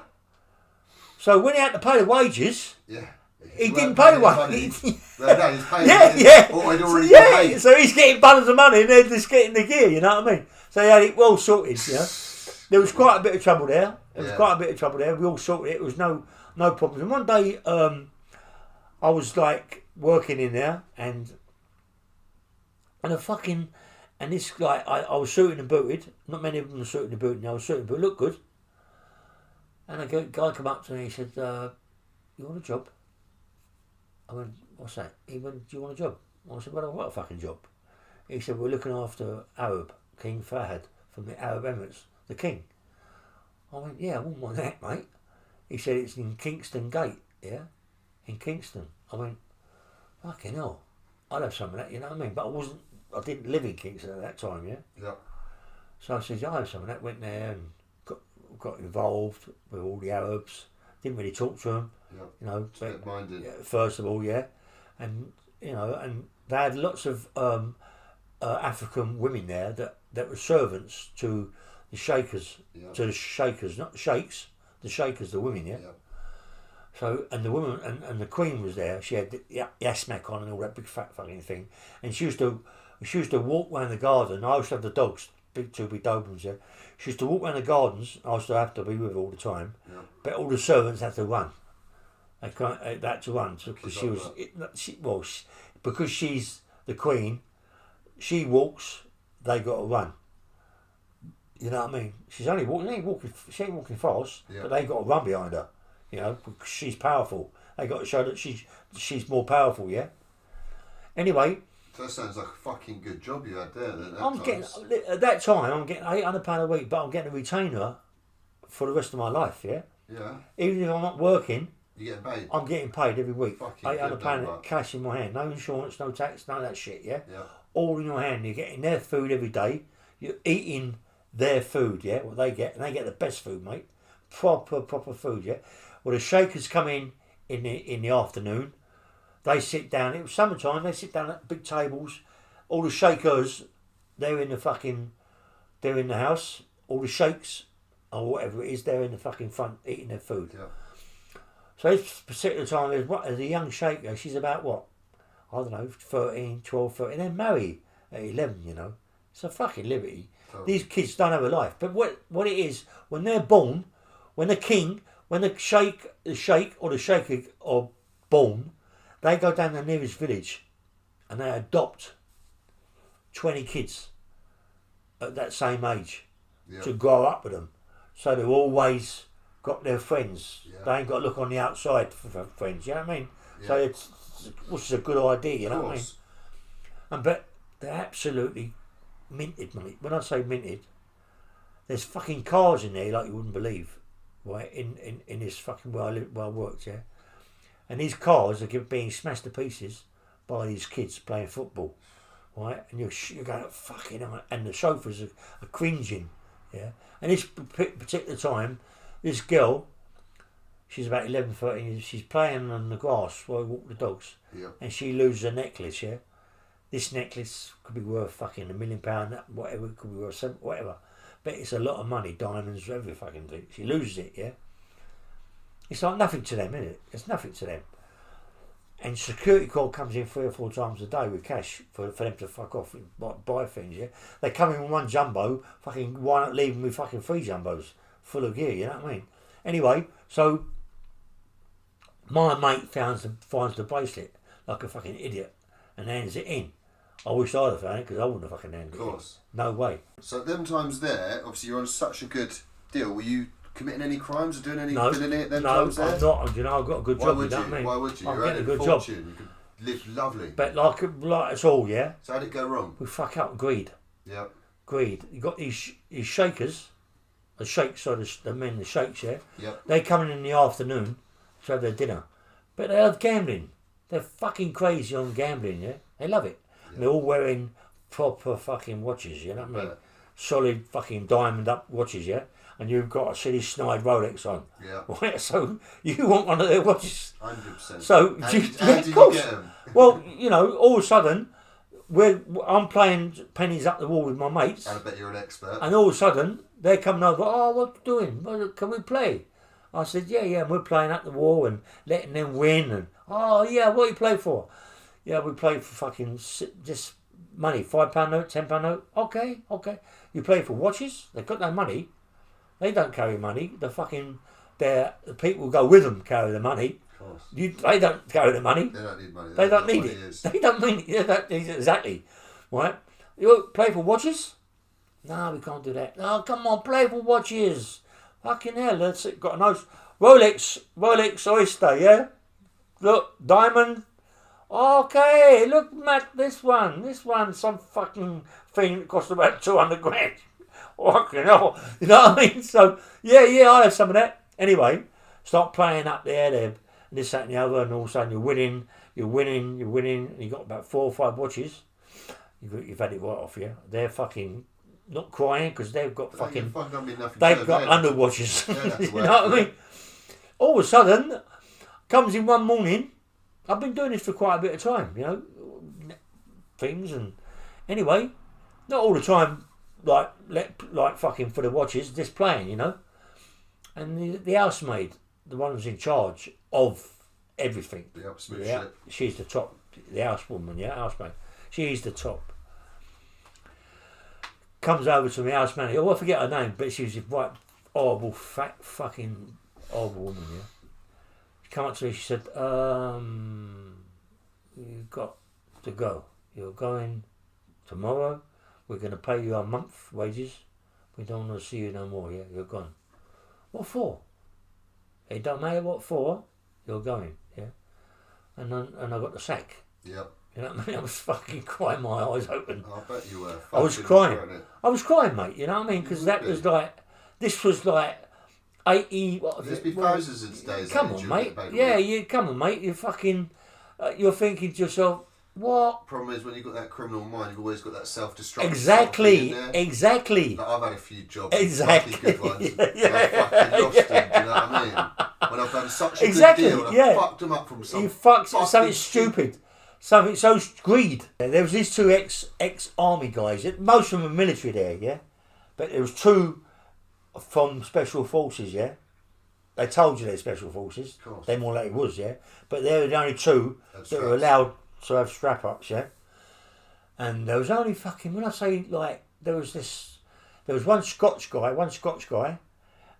So when he had to pay the wages, he didn't pay the wages. No, he's paying what I'd already paid. So he's getting bundles of money and they're just getting the gear, you know what I mean? So he had it well sorted, you know. There was quite a bit of trouble there. We all sorted it. There was no problems. And one day I was like working in there and this guy, I was suited and booted. Not many of them were suited and booted. I was suited but looked good. And a guy come up to me, he said, you want a job? I went, what's that? He went, do you want a job? I said, well, what a fucking job? He said, we're looking after Arab, King Fahd from the Arab Emirates, the king. I went, yeah, I wouldn't want that, mate. He said, it's in Kingston Gate, yeah? In Kingston. I went, fucking hell. I'd have some of that, you know what I mean? But I didn't live in Kingston at that time, yeah? Yeah. So I said, yeah, I have some of that. Went there and got involved with all the Arabs. Didn't really talk to them, you know. First of all, yeah. And, you know, and they had lots of African women there that were servants to the sheikhs, not the sheikhs, the sheikhs, the women, yeah. So, and the woman, and the queen was there. She had the yasmak on and all that big fat fucking thing. And she used to walk around the garden. I used to have the dogs, two big Dobermans there. She used to walk around the gardens. I used to have to be with her all the time. Yeah. But all the servants had to run. They had to run because because she's the queen. She walks. They got to run. You know what I mean? She's only walking. She ain't walking fast. Yeah. But they got to run behind her. You know, because she's powerful. They got to show that she's more powerful. Yeah. Anyway. So that sounds like a fucking good job you had there. At that time, I'm getting £800 a week, but I'm getting a retainer for the rest of my life. Yeah. Yeah. Even if I'm not working, you're getting paid. I'm getting paid every week. Fucking £800 cash in my hand. No insurance, no tax, none of that shit. Yeah. Yeah. All in your hand. You're getting their food every day. You're eating their food. Yeah. What they get, and they get the best food, mate. Proper food. Yeah. Well, the shakers come in the afternoon. They sit down. It was summertime. They sit down at big tables. All the shakers, they're in the house. All the sheikhs, or whatever it is, they're in the fucking front eating their food. Yeah. So this particular time, there's a young shaker. She's about what? I don't know, 13, 12, 13. They're married at 11, you know. It's a fucking liberty. Totally. These kids don't have a life. But what it is, when they're born, when the sheikh or the shaker are born, they go down the nearest village and they adopt 20 kids at that same age to grow up with them. So they've always got their friends. Yeah. They ain't got to look on the outside for friends, you know what I mean? Yeah. So which is a good idea, you know what I mean? But they're absolutely minted, mate. When I say minted, there's fucking cars in there like you wouldn't believe, right? In this fucking where I worked, yeah. and these cars are being smashed to pieces by these kids playing football, right? And you're going, fucking hell, and the chauffeurs are cringing, yeah. And this particular time, this girl, she's about 11, 13, she's playing on the grass while we walk the dogs, and she loses a necklace, yeah. This necklace could be worth fucking £1 million, whatever, it could be worth whatever. But it's a lot of money, diamonds, every fucking thing. She loses it, yeah? It's like nothing to them, isn't it? It's nothing to them. And security call comes in 3 or 4 times a day with cash for them to fuck off and buy things, yeah? They come in with one jumbo, fucking, why not leave them with fucking 3 jumbos full of gear, you know what I mean? Anyway, so my mate finds the bracelet like a fucking idiot and hands it in. I wish I'd have found it because I wouldn't have fucking handed it. Of course. No way. So them times there, obviously you're on such a good deal. Were you committing any crimes or doing any filling it them times there? No, I'm not. You know, I've got a good job. Why would you? I'm You're getting a good fortune. job. You could live lovely. But like it's all, yeah? So how did it go wrong? We fuck up greed. Yeah. Greed. You got these shakers, the shakes, so the men, the shakes, yeah? Yep. They come in the afternoon to have their dinner. But they love gambling. They're fucking crazy on gambling, yeah? They love it. Yeah. And they're all wearing proper fucking watches, you know what I mean? Solid fucking diamond up watches, yeah? And you've got a silly snide Rolex on. Yeah. Right? So you want one of their watches. 100%. So, how did you get them? Well, you know, all of a sudden, I'm playing pennies up the wall with my mates. I bet you're an expert. And all of a sudden, they're coming over, oh, what you doing? Can we play? I said, yeah, and we're playing up the wall and letting them win. And, oh, yeah, what do you play for? Yeah, we play for fucking just money, £5 note, £10 note. Okay. You play for watches? They've got no money. They don't carry money. The people who go with them carry the money. Of course. They don't carry the money. They don't need money. They don't need it. They don't need it. Exactly. Right? You play for watches? No, we can't do that. No, come on, play for watches. Fucking hell, that's it. Got a nice Rolex Oyster, yeah? Look, diamond. Okay, look, Matt, this one, some fucking thing that cost about 200 grand. Fucking hell, you know what I mean? So, yeah, I'll have some of that. Anyway, start playing up there, and this, that, and the other, and all of a sudden you're winning, and you got about 4 or 5 watches. You've had it right off you. They're fucking not crying because they've got fucking. They've got under watches. You know what I mean? All of a sudden, comes in one morning. I've been doing this for quite a bit of time, you know, things, and anyway, not all the time, like fucking for the watches, just playing, you know. And the housemaid, the one who's in charge of everything, she's the top, the housewoman, housemaid, she's the top. Comes over to me, house manager. Oh, I forget her name, but she was a right horrible, fat, fucking horrible woman. Yeah. She came up to me. She said, "You've got to go. You're going tomorrow. We're going to pay you a month's wages. We don't want to see you no more. Yeah, you're gone. What for? It don't matter what for. You're going. Yeah." And I got the sack. Yep. You know what I mean? I was fucking crying, my eyes open. I bet you were. I was crying. I was crying, mate. You know what I mean? Because that was like, this was like 80. What was it? There's been thousands of days. Come on, mate. Yeah, come on, mate. You're fucking. You're thinking to yourself, what? Problem is when you've got that criminal mind, you've always got that self-destruct. Exactly. Like, I've had a few jobs. Exactly. Good ones. Yeah. I've fucking lost them. Do you know what I mean? When I've done such a good deal, and I've fucked them up from something. You fucked something stupid. Something so greed. There was these 2 ex-army guys. Most of them were military there, yeah. But there was 2 from special forces, yeah. They told you they're special forces. They more like it was, yeah. But they were the only 2 that were allowed to have strap-ups, yeah. And there was only fucking, when I say like, there was one Scotch guy,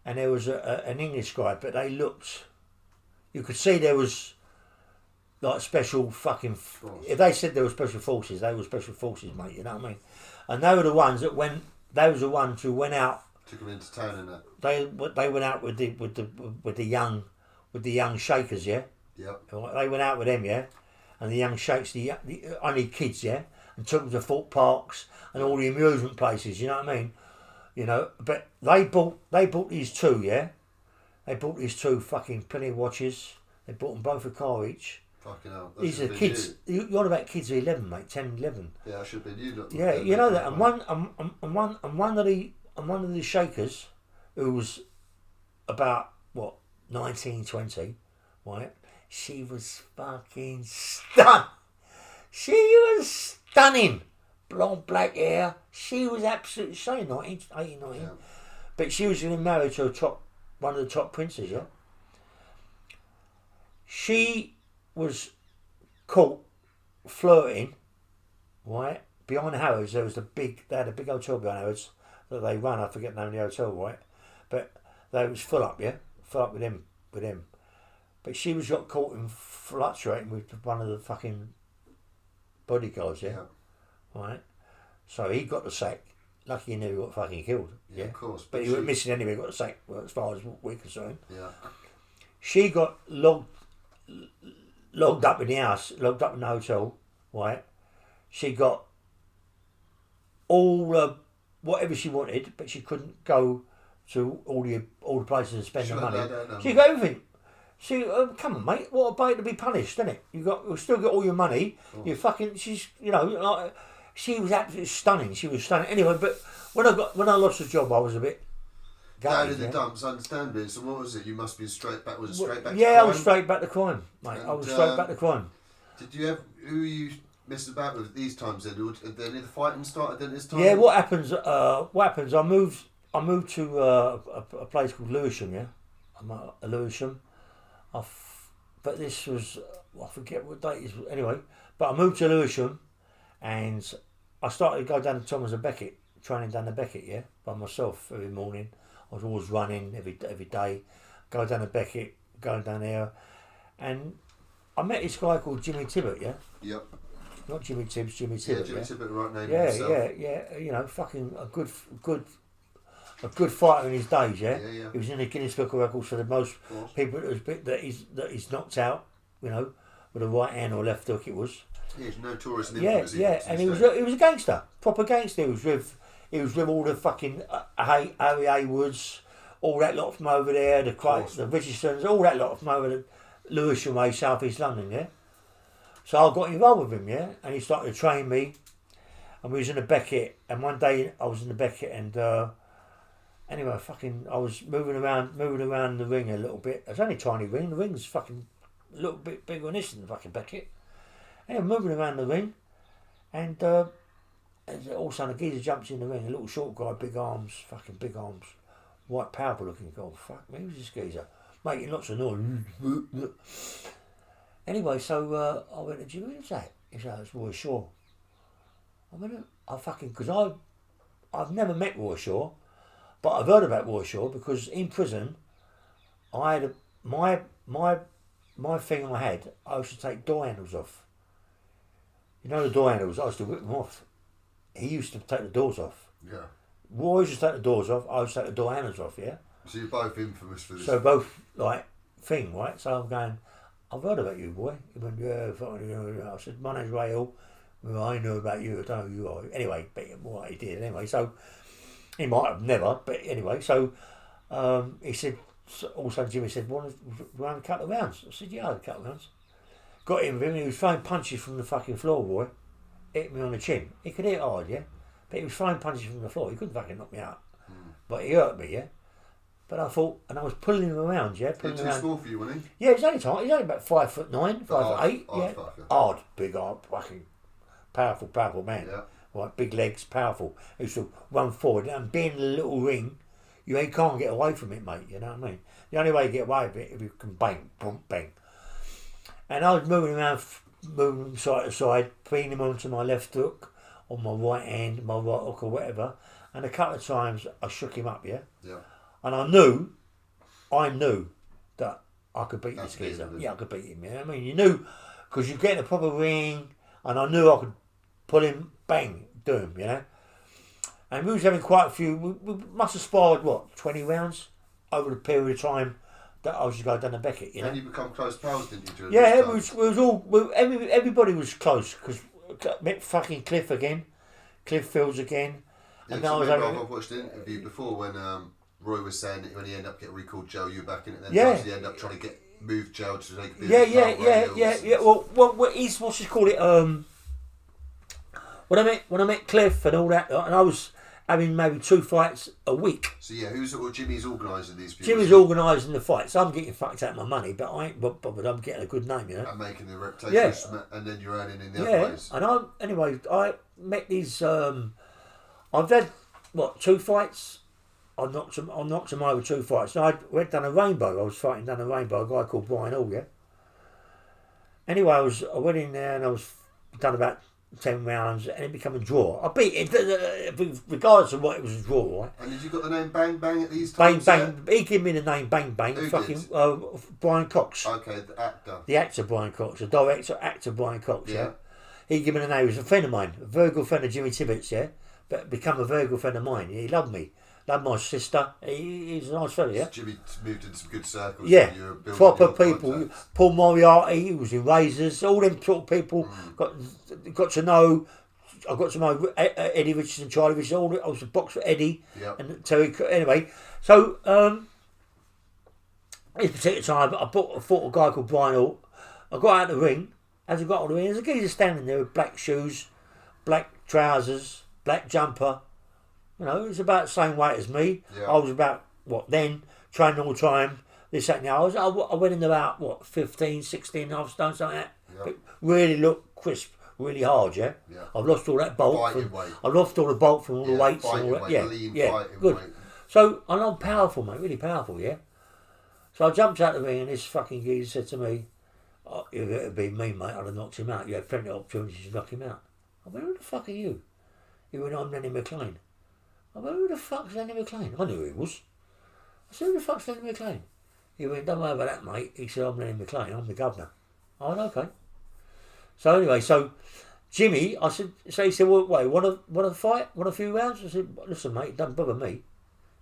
and there was an English guy. But they looked, you could see there was. Like special fucking. If they said they were special forces, they were special forces, mate. You know what I mean? And they were the ones that went. They was the ones who went out. Took them into town and that. They went out with the young shakers, yeah. Yep. They went out with them, yeah, and the young shakes, the only kids, yeah, and took them to Fort Parks and all the amusement places. You know what I mean? You know, but they bought these 2, yeah. They bought these 2 fucking plenty of watches. They bought them both a car each. Fucking hell. These are kids. You're on about kids of 11, mate. 10, 11. Yeah, I should have been you. Look, yeah, you know that. And one of the shakers, who was about what 19, 20, right? She was fucking She was stunning. Blonde, black hair. She was absolutely stunning. 19, 18, 19. Yeah. But she was getting married to one of the top princes. Yeah. She was caught flirting, right, behind Harrods. They had a big hotel behind Harrods that they run. I forget the name of the hotel, right? But they was full up with him. But she was got caught in fluctuating with one of the fucking bodyguards, yeah. Right. So he got the sack. Lucky he never got fucking killed. Yeah, of course. But he wasn't missing anyway. Got the sack, as far as we're concerned. Yeah. She got locked up in the house, locked up in the hotel, right? She got all whatever she wanted, but she couldn't go to all the places and spend the money. She got everything. Come on, mate. What a bait to be punished, isn't it? You still got all your money. Oh. You fucking. She's like. She was absolutely stunning. She was stunning. Anyway, but when I lost the job, I was a bit. Down in the dumps, understandably. So what was it? You must be straight back. Was it straight back? Yeah, I was straight back to crime, mate. I was straight back to crime. Did you have who you messed about with these times? Then did any of the fighting started then this time? Yeah, what happens? I moved to a place called Lewisham. Yeah, I'm at Lewisham. But this was I forget what date it is. Anyway, but I moved to Lewisham, and I started to go down to Thomas and Beckett, training down to Beckett. Yeah, by myself every morning. I was always running every day, go down to Beckett, going down there, and I met this guy called Jimmy Tibbett, yeah? Yep. Not Jimmy Tibbs, Jimmy Tibbett. Yeah, Jimmy Tibbett, right name himself. Yeah, you know, fucking a good fighter in his days, yeah? Yeah. He was in the Guinness Book of Records for the most people that he's knocked out, you know, with a right hand or left hook it was. Yeah, he's notorious in influence. Yeah, and he was a gangster, proper gangster. He was with all the fucking Harry Haywoods, all that lot from over there, the Richardsons, all that lot from over the Lewisham way, South East London, yeah? So I got involved with him, yeah? And he started to train me, and we was in the Beckett, and one day I was in the Beckett, and anyway, I was moving around the ring a little bit. It's only a tiny ring, the ring's fucking a little bit bigger than this in the fucking Beckett. Anyway, moving around the ring, and all of a sudden a geezer jumps in the ring, a little short guy, big arms, white powerful looking guy. Fuck me, who's this geezer? Making lots of noise. Anyway, so I went to Jimmy, who's that? He said, it's Roy Shaw. Because I've never met Roy Shaw, but I've heard about Roy Shaw because in prison, I had my thing I used to take door handles off. You know the door handles, I used to whip them off. He used to take the doors off. Yeah. Roy used to take the doors off, I used to take the door handles off, yeah? So you're both infamous for this. So both, thing, right? So I'm going, I've heard about you, boy. He went, yeah, I said, my name's Ray Hill. Well, I know about you, I don't know who you are. Anyway, but what he did anyway. So he might have never, but anyway. So he said, also Jimmy said, want to run a couple of rounds? I said, yeah, I had a couple of rounds. Got him with him, he was throwing punches from the fucking floor, boy. Hit me on the chin. He could hit hard, yeah? But he was throwing punches from the floor. He couldn't fucking knock me out. But he hurt me, yeah? But I thought, and I was pulling him around, yeah? He was too small for you, wasn't he? Yeah, he was only tiny. He was only about 5'9", 5'8", yeah? Hard, big, hard, fucking powerful man. Yeah. Right, big legs, powerful. He used to run forward. And being in a little ring, you can't get away from it, mate, you know what I mean? The only way you get away with it is if you can bang, boom, bang. And I was moving around, moving from side to side, feeding him onto my left hook, on my right hand, my right hook or whatever. And a couple of times I shook him up, yeah? Yeah. And I knew that I could beat this geezer. Yeah, I could beat him, yeah? I mean, you knew, because you get in a proper ring, and I knew I could pull him, bang, do him, you know? And we was having quite a few, we must have sparred, 20 rounds over the period of time that I was going down to Beckett, you know? And you become close pals, didn't you? Yeah, everybody was close, because met fucking Cliff Fields again. Yeah, and now I've watched an interview before when Roy was saying that when he ended up getting recalled, Joe, you were back in it, then you ended up trying to get moved jail to take a bit yeah. Well, he's what's he call it? When I met Cliff and all that, and I was having maybe 2 fights a week. So yeah, Jimmy's organising these people? Jimmy's organising the fights. I'm getting fucked out of my money, but I ain't bothered. I'm getting a good name, you know. And making the reputation, and then you're earning in the other ways. And I met these. I've had 2 fights. I knocked him over 2 fights. So I went down a rainbow. I was fighting down a rainbow. A guy called Brian Hall, yeah. Anyway, I went in there and I was done about 10 rounds and it became a draw. I beat it, regardless of what it was a draw, right? And did you got the name Bang Bang at these times? Bang Bang. He gave me the name Bang Bang. Who fucking did? Brian Cox. Okay, the actor. The actor Brian Cox, the actor Brian Cox. Yeah. He gave me the name. He was a friend of mine, a very good friend of Jimmy Tibbetts. Yeah, but become a very good friend of mine. He loved me. Loved my sister. He's a nice fella, yeah. Jimmy moved into some good circles. Yeah, proper people. Contacts. Paul Moriarty, he was in Razors. All them sort of people got to know. I got to know Eddie Richardson, Charlie Richardson. I was a boxer with Eddie and Terry. Anyway, so this particular time, I fought a guy called Brian Hall. I got out of the ring. As I got out of the ring, there's a geezer standing there with black shoes, black trousers, black jumper. You know, he was about the same weight as me. Yeah. I was about, training all the time, this, that, and the other. I went in about, 15, 16 and a half stone, something like that. Yeah. But really looked crisp, really hard, yeah? I've lost all that bulk. I've lost all the bulk from all the weights and all that. Good. Weight. So, and I'm powerful, mate, really powerful, yeah? So I jumped out the ring and this fucking geezer said to me, if it had been me, mate, I'd have knocked him out. You had plenty of opportunities to knock him out. I went, who the fuck are you? He went, I'm Lenny McLean. I went, who the fuck's Lenny McLean? I knew who he was. I said, who the fuck's Lenny McLean? He went, don't worry about that, mate. He said, I'm Lenny McLean. I'm the governor. I went, okay. So anyway, Jimmy, I said, so he said, well, wait, want to fight? Want a few rounds? I said, listen, mate, don't bother me.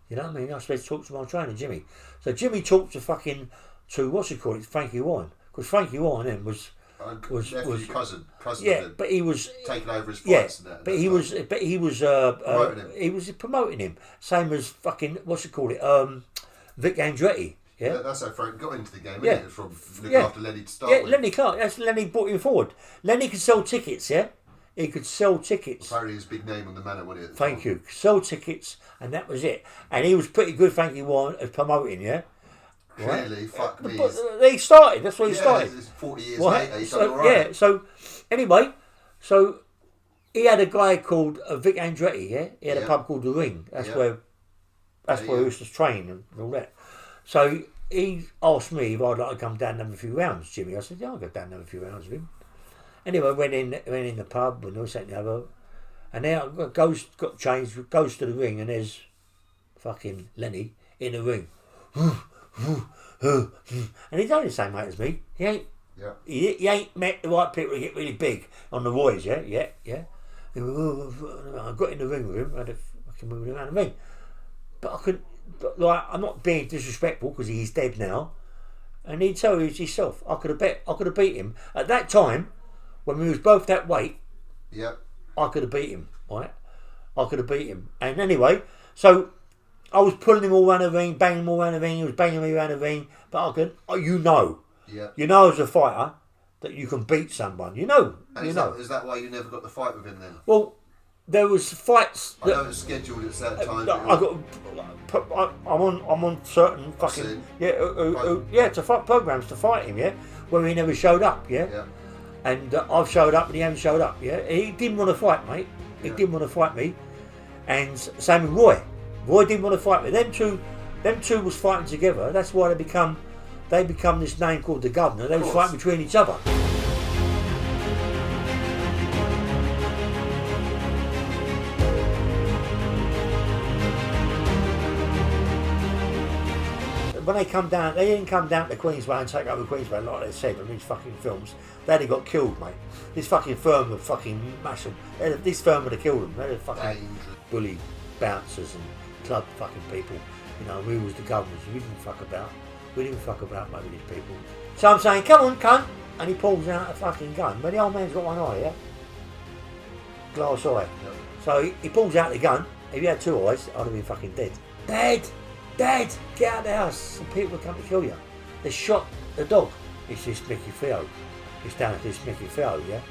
You know what I mean? I supposed to talk to my trainer, Jimmy. So Jimmy talked to Frankie Warren. Because Frankie Warren then was cousin. Yeah, but he was taking over his fights and that. But he was promoting him. He was promoting him. Same as fucking Vic Andretti. Yeah, that's how Frank got into the game. Yeah, it? From looking after Lenny to start with. Lenny Clark. That's Lenny brought him forward. Lenny could sell tickets. Yeah, he could sell tickets. Apparently, he was a big name on the manor, wasn't it? Thank you. Sell tickets, and that was it. And he was pretty good, Frankie Warren, at promoting. Yeah. Clearly, right? Fuck me. But they started. That's where he started. 40 years later, he's done all right. Yeah. So anyway, he had a guy called Vic Andretti. Yeah, he had a pub called The Ring. That's where he used to train and all that. So he asked me if I'd like to come down and have a few rounds, Jimmy. I said, yeah, I'll go down and have a few rounds with him. Anyway, went in the pub and all that and the other. And now got changed, goes to the ring, and there's fucking Lenny in the ring. And he's only the same weight as me. He ain't. Yeah. He ain't met the right people to get really big on the Roy's. Yeah. I got in the ring with him. I had to fucking move him around the ring, but I couldn't. I'm not being disrespectful because he's dead now, and he'd tell you himself. I could have beat him at that time when we was both that weight. Yeah. I could have beat him. Right. I could have beat him. And anyway, so. I was pulling him all around the ring, banging him all around the ring. He was banging me around the ring. But I could, you know as a fighter that you can beat someone. You know. Is that why you never got the fight with him then? Well, there was fights. I know it was scheduled at certain times. I'm on certain fucking to fight programs to fight him. Yeah, where he never showed up. Yeah. And I've showed up and he hasn't showed up. Yeah, he didn't want to fight, mate. He didn't want to fight me. And same with Roy. Roy didn't want to fight me. Them two was fighting together. That's why they become this name called the Governor. They was fighting between each other. When they come down, they didn't come down to Queensway and take over Queensway like they said in these fucking films. They got killed, mate. This fucking firm would fucking mash them. This firm would have killed them. They'd have fucking bully bouncers and club fucking people. You know, we was the governors. We didn't fuck about, mate, with these people. So I'm saying, come on, cunt. And he pulls out a fucking gun. But the old man's got one eye, yeah? Glass eye. Yeah. So he pulls out the gun. If he had two eyes, I'd have been fucking dead. Dad, get out of the house. Some people will come to kill you. They shot the dog. It's this Mickey Theo. It's down to this Mickey Theo, yeah?